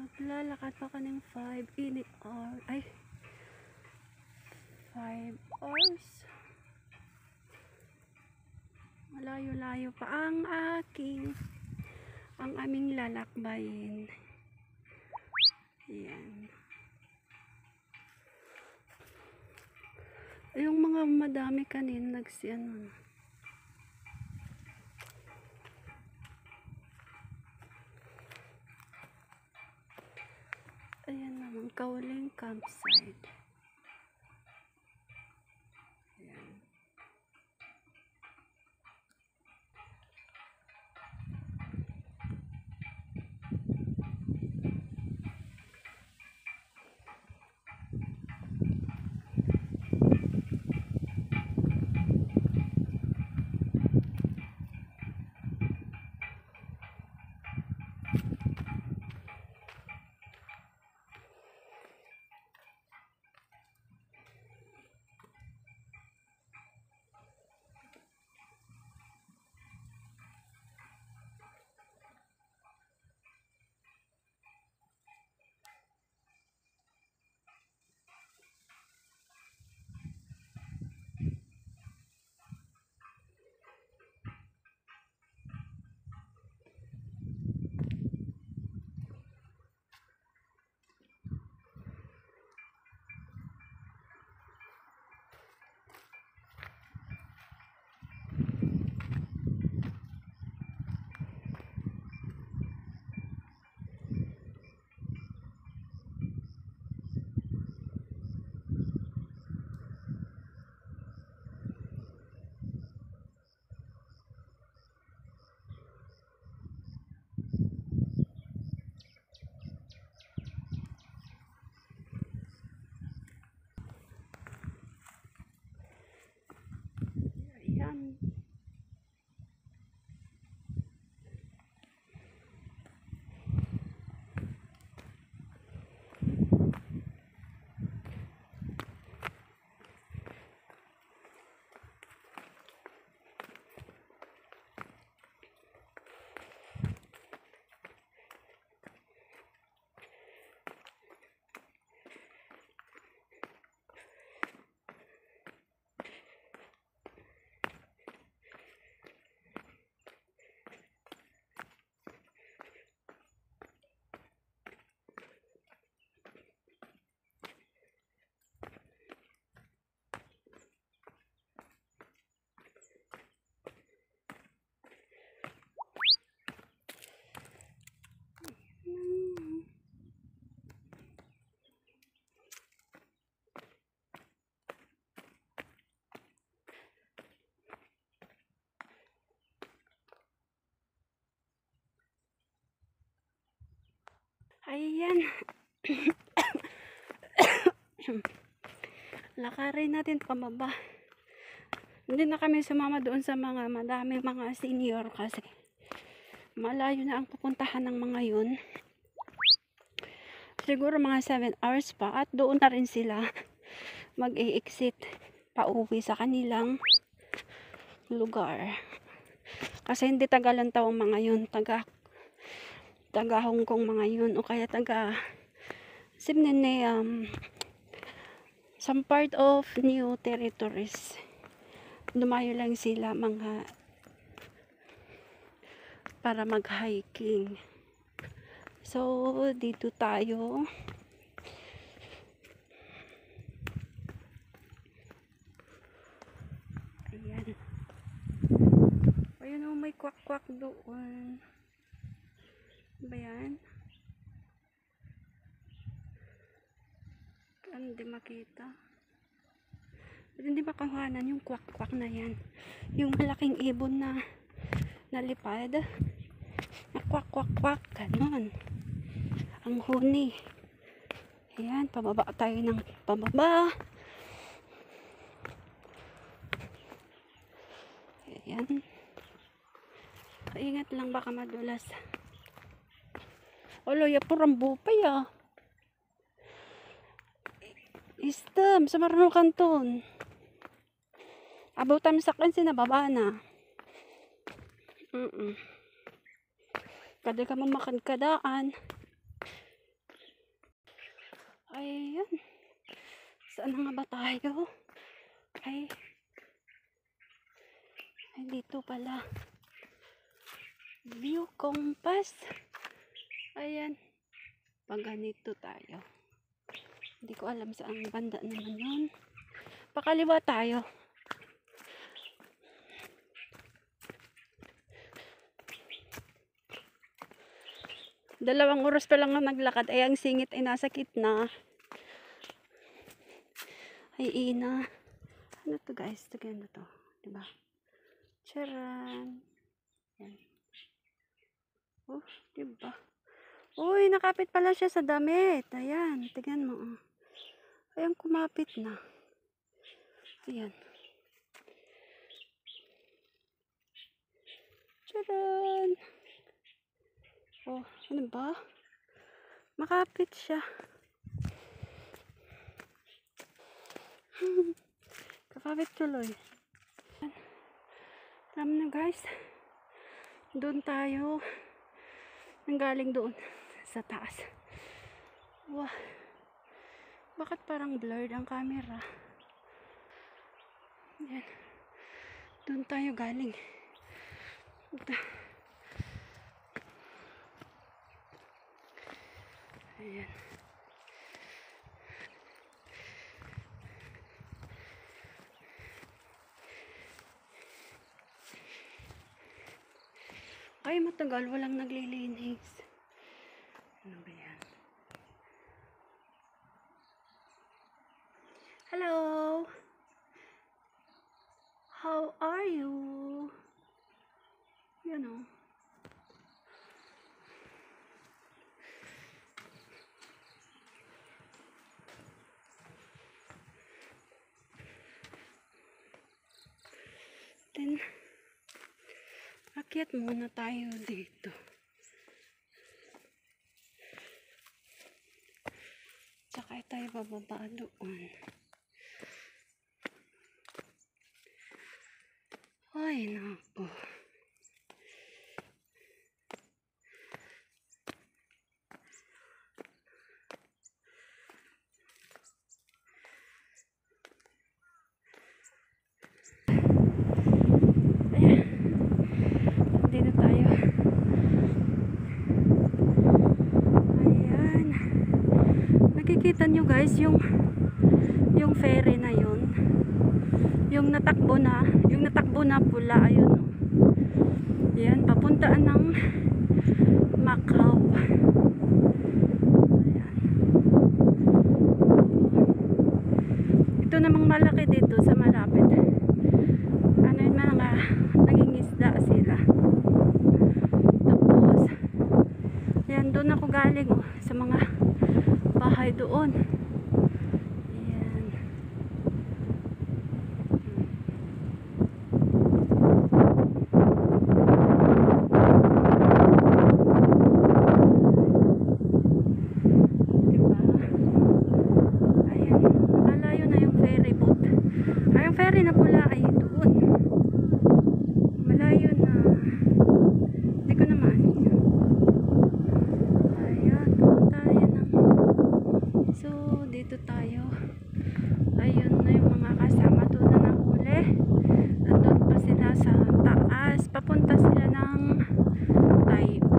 Maglalakad pa ka ng 5 hours. Ay, 5 hours. Malayo-layo pa ang aming lalakbayin. Ayan. Yung mga madami kanin nagsiyan. Ayan naman, Kauling campsite. Ayan. Ayan. Ayan. Lakarin natin pababa. Hindi na kami sumama doon sa mga madaming mga senior kasi malayo na ang pupuntahan ng mga yun. Siguro mga 7 hours pa at doon na rin sila mag-i-exit pauwi sa kanilang lugar. Kasi hindi tagalan tao mga yun, taga Hong Kong mga yun o kaya taga some part of new territories. Dumayo lang sila mga para mag-hiking. So dito tayo. Ayan. Ayun o, may kwak-kwak doon. Ba yan? Hindi makita. Hindi makahanan yung kwak-kwak na yan. Yung malaking ibon na nalipad. Na kwak-kwak-kwak. Ganon. Ang huni. Ayan, pababa tayo ng pababa. Ayan. Ingat lang baka madulas. Oloy, purambo pa ya. Istem, sa marunong kanton. Abutan sa akin sinababa na. Kada ka mamakad kadaan. Ayan. Saan na nga ba tayo? Ay, dito pala. View compass. Ayan. Pag ganito tayo. Hindi ko alam saan banda naman yun. Pakaliwa tayo. Dalawang oras pa lang na naglakad. Ay, ang singit ay nasa kitna. Ay, ina. Ano to guys? Tignan na to. Diba? Charan. Yan. Oh, diba? Uy, nakapit pala siya sa damit. Ayan, tignan mo. Ayan, kumapit na. Ayan. Charan. Oh, ano ba? Makapit siya. Kakapit tuloy. Alam na guys. Doon tayo. Nanggaling doon sa taas. Wow. Bakit parang blurred ang camera? Ayan. Doon tayo galing. Ayan. Ay, matagal. Walang naglilinis. Ano ba yan? Hello! How are you? You know. Then, akyat muna tayo dito. Tsaka tayo bababa doon. Ay, naku. Ayan. Dito tayo. Ayan. Nakikita nyo guys yung ferry na yun. Yung natakbo na pula. Ayun. Ayan. Papuntaan ng Macau. Ayan. Ito namang malaki dito sa malapit. Ano yun, mga nangingisda sila. Tapos ayan, doon ako galing sa mga bahay doon. Ayan. Diba? Ayan, malayo na yung ferry boat. Ay, yung ferry na pula ay doon. Malayo na. Hindi ko naman. Ayan, pumunta yan ng... So, dito tayo. Ayun na yung mga kasama doon na nahuli. Nandun pa sila sa taas. Papunta sila ng Taibo.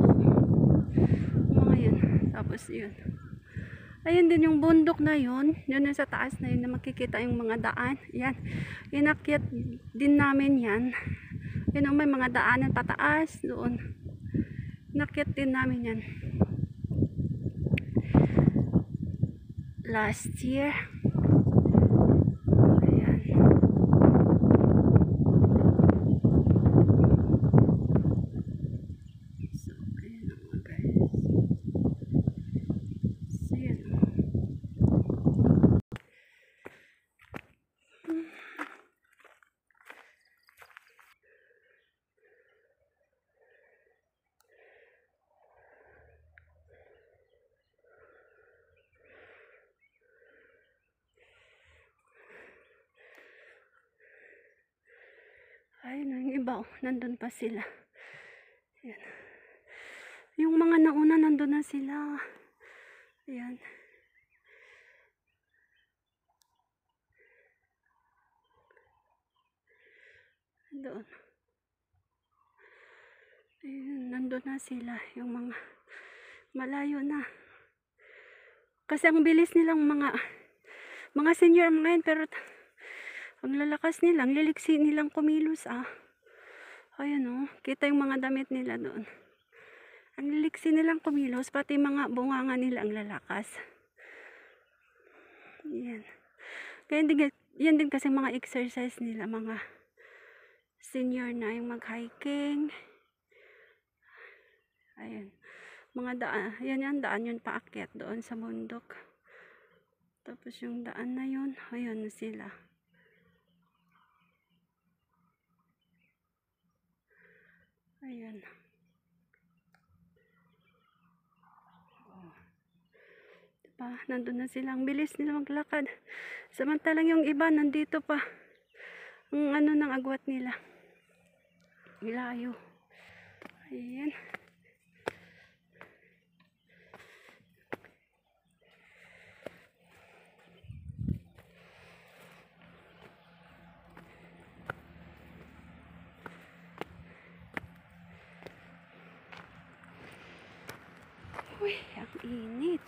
Mga yun. Tapos yun. Ayun din yung bundok na yun. Yun na sa taas na yun na makikita yung mga daan. Yan. Inakyat din namin yan. Yun may mga daanan pataas doon. Inakyat din namin yan. Last year. Ayan. So, ayan na mga guys. So, ayan. Ayun, yung iba, nandun pa sila. Ayan. Yung mga nauna, nandun na sila. Ayan. Doon. Ayun, nandun na sila. Yung mga malayo na. Kasi ang bilis nilang mga senior mga yan, pero ang lalakas nila, ang liliksi nilang kumilos Ayun kita yung mga damit nila doon. Ang liliksi nilang kumilos, pati mga bunganga nila ang lalakas. Yan. Kaya yan din kasi mga exercise nila, mga senior na yung mag-hiking. Ayun. Mga daan, yan yung daan yun paakyat doon sa bundok. Tapos yung daan na yun, ayun na sila. Ayun. Diba? Nandun na sila. Ang bilis nila maglakad. Samantalang yung iba nandito pa. Ang ng agwat nila. Ilayo. Ayan. Uy, ang init.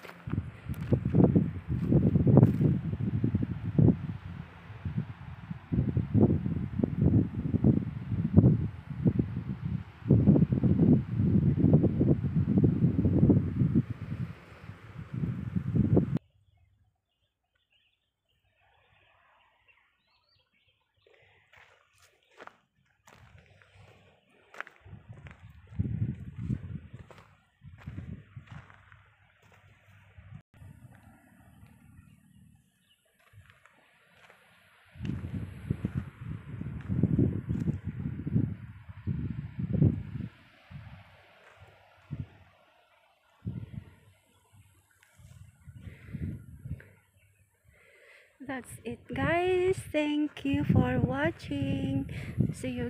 That's it, guys. Thank you for watching. See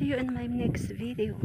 you in my next video.